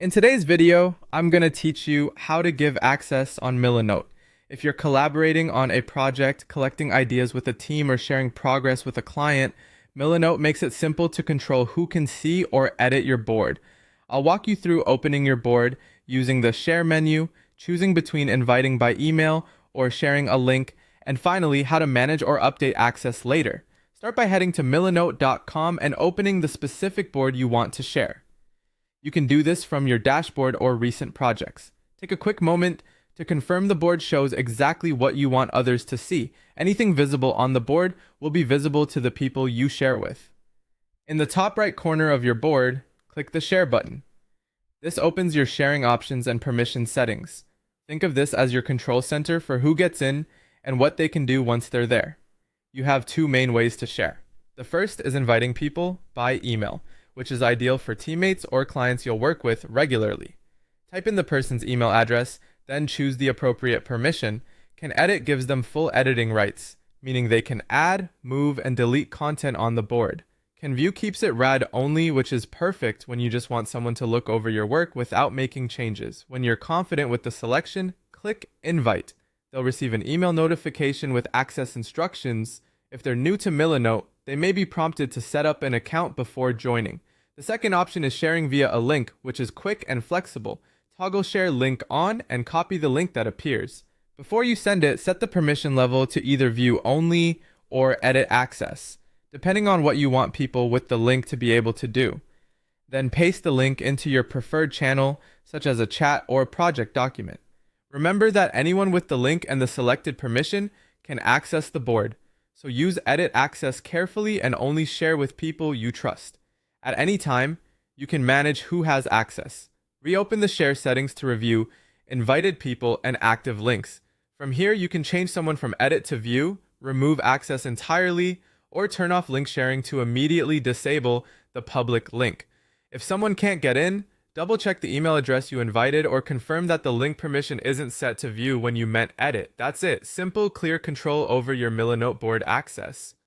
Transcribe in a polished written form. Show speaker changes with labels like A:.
A: In today's video, I'm going to teach you how to give access on Milanote. If you're collaborating on a project, collecting ideas with a team, or sharing progress with a client, Milanote makes it simple to control who can see or edit your board. I'll walk you through opening your board using the Share menu, choosing between inviting by email or sharing a link, and finally, how to manage or update access later. Start by heading to milanote.com and opening the specific board you want to share. You can do this from your dashboard or recent projects. Take a quick moment to confirm the board shows exactly what you want others to see. Anything visible on the board will be visible to the people you share with. In the top right corner of your board, click the Share button. This opens your sharing options and permission settings. Think of this as your control center for who gets in and what they can do once they're there. You have two main ways to share. The first is inviting people by email, which is ideal for teammates or clients you'll work with regularly. Type in the person's email address, then choose the appropriate permission. Can Edit gives them full editing rights, meaning they can add, move, and delete content on the board. Can View keeps it read only, which is perfect when you just want someone to look over your work without making changes. When you're confident with the selection, click Invite. They'll receive an email notification with access instructions. If they're new to Milanote, they may be prompted to set up an account before joining. The second option is sharing via a link, which is quick and flexible. Toggle Share Link on and copy the link that appears. Before you send it, set the permission level to either View Only or Edit Access, depending on what you want people with the link to be able to do. Then paste the link into your preferred channel, such as a chat or project document. Remember that anyone with the link and the selected permission can access the board, so use Edit Access carefully and only share with people you trust. At any time, you can manage who has access. Reopen the share settings to review invited people and active links. From here, you can change someone from edit to view, remove access entirely, or turn off link sharing to immediately disable the public link. If someone can't get in, double check the email address you invited or confirm that the link permission isn't set to view when you meant edit. That's it. Simple, clear control over your Milanote board access.